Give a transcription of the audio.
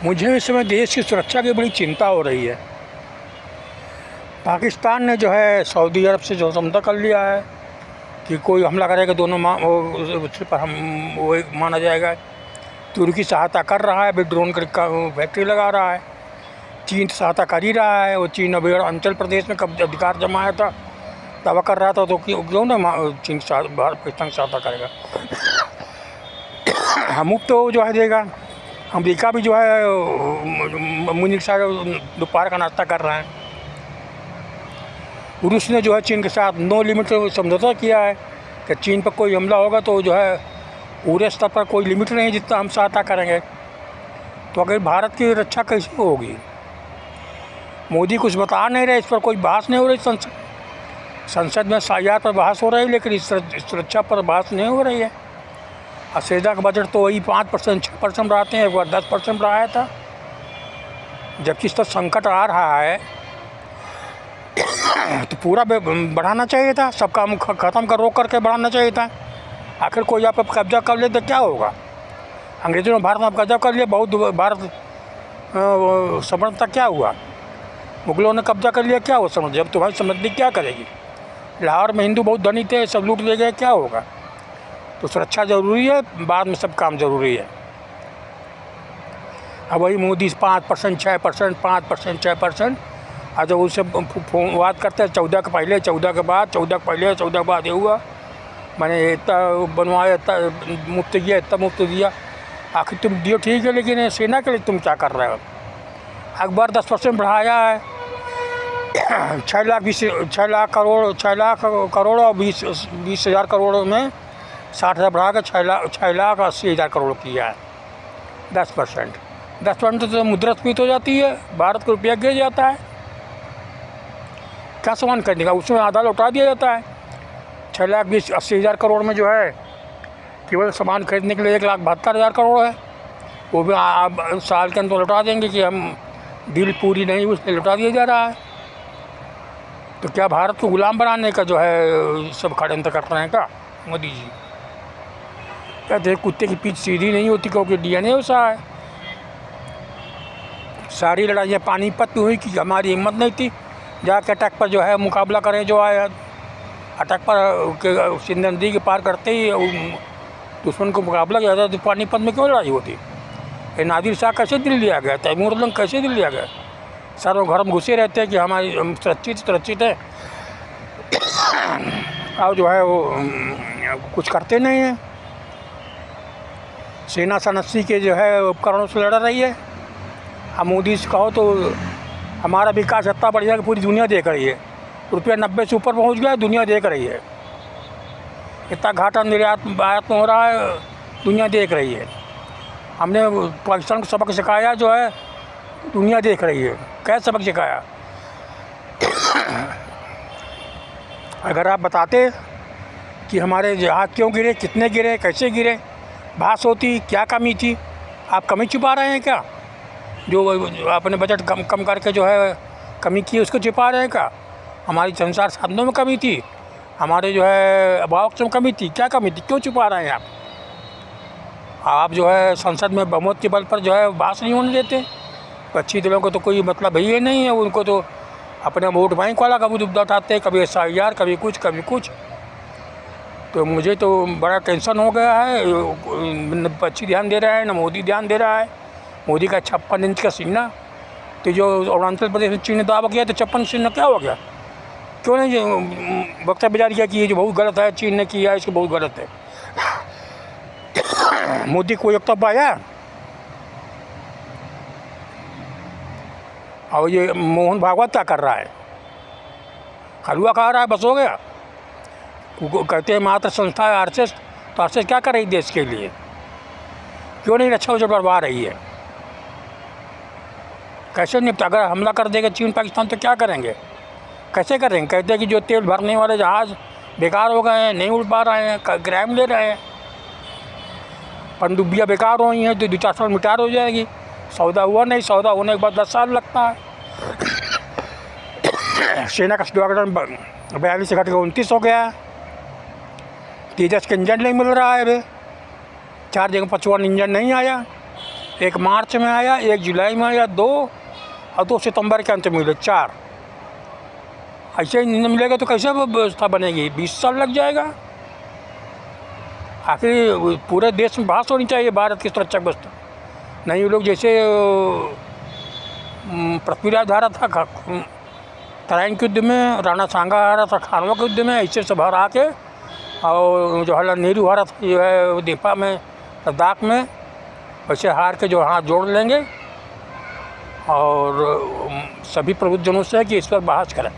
मुझे इस समय देश की सुरक्षा की बड़ी चिंता हो रही है। पाकिस्तान ने जो है सऊदी अरब से जो समझौता कर लिया है कि कोई हमला करेगा दोनों उस पर हम वो एक माना जाएगा। तुर्की सहायता कर रहा है, भी ड्रोन का फैक्ट्री लगा रहा है। चीन सहायता कर ही रहा है। वो चीन अभी अरुणाचल प्रदेश में कब अधिकार जमाया था दावा कर रहा था, तो क्यों ना चीन भारत पाकिस्तान सहायता करेगा। हम तो जो है देगा। अमेरिका भी जो है मुनीर साहब दोपहर का नाश्ता कर रहे हैं। रूस ने जो है चीन के साथ नो लिमिट समझौता किया है कि चीन पर कोई हमला होगा तो जो है पूरे स्तर पर कोई लिमिट नहीं जितना हम सहायता करेंगे। तो अगर भारत की रक्षा कैसे होगी? मोदी कुछ बता नहीं रहे, इस पर कोई बहस नहीं हो रही। संसद में सायार पर बहस हो रही है, लेकिन इस सुरक्षा पर बहस नहीं हो रही है। असैदा का बजट तो वही 5% 6% रहते हैं, एक बार 10% रहा था। जबकि इस पर संकट आ रहा है तो पूरा बढ़ाना चाहिए था। सब काम ख़त्म कर रोक करके बढ़ाना चाहिए था। आखिर कोई आप कब्जा कर ले तो क्या होगा? अंग्रेज़ों ने भारत में कब्जा कर लिया, बहुत भारत समझता क्या हुआ? मुगलों ने कब्जा कर लिया, क्या हुआ समझ? जब तुम्हारी समझदारी क्या करेगी? लाहौर में हिंदू बहुत धनी थे, सब लूट ले गए, क्या होगा? तो सुरक्षा ज़रूरी है, बाद में सब काम ज़रूरी है। अब वही मोदी 5% 6% 5% 6%, और जब उससे बात करते हैं 14 के पहले 14 के बाद 14 के पहले 14 के बाद ये हुआ, मैंने इतना बनवाया, इतना मुफ्त दिया, इतना मुफ्त दिया। आखिर तुम दियो ठीक है, लेकिन सेना के लिए तुम क्या कर रहे हो? अखबार 10% बढ़ाया है। 6 लाख करोड़ और 20,000 करोड़ में 60,000 बढ़ा कर 6,80,000 करोड़ किया है। 10% तो मुद्रास्फीति हो जाती है, भारत का रुपया गिर जाता है। क्या सामान खरीदने का? उसमें आधा लौटा दिया जाता है। 6,80,000 करोड़ में जो है केवल सामान खरीदने के लिए 1,72,000 करोड़ है। वो भी साल के अंदर लौटा देंगे कि हम डील पूरी नहीं हुई, उसमें लौटा दिया जा रहा है। तो क्या भारत को गुलाम बनाने का जो है सब षड्यंत्र कर रहे हैं क्या मोदी जी? कहते हैं कुत्ते की पीठ सीधी नहीं होती, क्योंकि DNA वैसा है। सारी लड़ाइयाँ पानीपत में हुई कि हमारी हिम्मत नहीं थी जाके अटैक पर जो है मुकाबला करें। जो आया अटैक पर सिंध नदी के पार करते ही दुश्मन को मुकाबला किया था, तो पानीपत में क्यों लड़ाई होती? ये नादिर शाह कैसे दिल लिया गया? तैमूर लंग कैसे दिल लिया गया? सारों घर में घुसे रहते हैं कि हमारी सुरक्षित है, और जो है वो कुछ करते नहीं हैं। सेना सनस्सी के जो है उपकरणों से लड़ रही है। अब मोदी से कहो तो हमारा विकास इतना बढ़िया कि पूरी दुनिया देख रही है। रुपया 90 से ऊपर पहुंच गया, दुनिया देख रही है। इतना घाटा निर्यात आयात में हो रहा है, दुनिया देख रही है। हमने पाकिस्तान को सबक सिखाया, जो है दुनिया देख रही है। क्या सबक सिखाया? अगर आप बताते कि हमारे जहाज क्यों गिरे, कितने गिरे, कैसे गिरे, बहस होती, क्या कमी थी। आप कमी छुपा रहे हैं क्या? जो आपने बजट कम करके जो है कमी की, उसको छुपा रहे हैं क्या? हमारी संचार साधनों में कमी थी, हमारे जो है अभाव में कमी थी, क्या कमी थी? क्यों छुपा रहे हैं आप जो है संसद में बहुमत के बल पर जो है बहस नहीं होने देते। अच्छी दलों को तो कोई मतलब ही नहीं है, उनको तो अपने वोट बैंक वाला का मुद्दा उठाते हैं, कभी SIR, कभी कुछ। तो मुझे तो बड़ा टेंशन हो गया है। न पक्षी ध्यान दे रहा है, न मोदी ध्यान दे रहा है। मोदी का 56 इंच का सीना, तो जो अरुणाचल प्रदेश में चीन ने दावा किया तो 56 सीना क्या हो गया? क्यों नहीं वक्तव्य जारी किया कि ये जो बहुत गलत है, चीन ने किया, इसको बहुत गलत है? मोदी कोई वक्तव्य आया? और ये मोहन भागवत क्या कर रहा है? हलवा खा रहा है, बस हो गया। कहते हैं मात्र संस्था है RSS, तो RSS क्या कर रही देश के लिए? क्यों नहीं रक्षा बजट बढ़वा रही है? कैसे निपटा? अगर हमला कर देगा चीन पाकिस्तान तो क्या करेंगे? कैसे करेंगे? कहते हैं कि जो तेल भरने वाले जहाज़ बेकार हो गए हैं, नहीं उड़ पा रहे हैं, ग्राम ले रहे हैं, पनडुब्बियाँ बेकार हो गई हैं, तो 2-4 साल मिटार हो जाएगी। सौदा हुआ नहीं, सौदा होने के बाद 10 साल लगता है। सेना का स्क्वाड्रन 42 से घट के 29 हो गया। तेजस का इंजन नहीं मिल रहा है अभी, 4 जगह 55 इंजन नहीं आया। एक मार्च में आया, एक जुलाई में आया, 2 और 2 सितंबर के अंत में मिले, 4। ऐसे ही नहीं मिलेगा तो कैसे व्यवस्था बनेगी? 20 साल लग जाएगा। आखिर पूरे देश में बहस होनी चाहिए भारत की सुरक्षा व्यवस्था। नहीं, वो लोग जैसे पृथ्वीराज हारा था तराइन के युद्ध में, राणा सांगा हारा था खानवा के युद्ध में, ऐसे सब हरा के, और जवाहरलाल नेहरू हारा था जो है दीपा में, लद्दाख में, वैसे हार के जो हाथ जोड़ लेंगे और सभी प्रबुद्ध जनों से है कि इस पर बहस करें।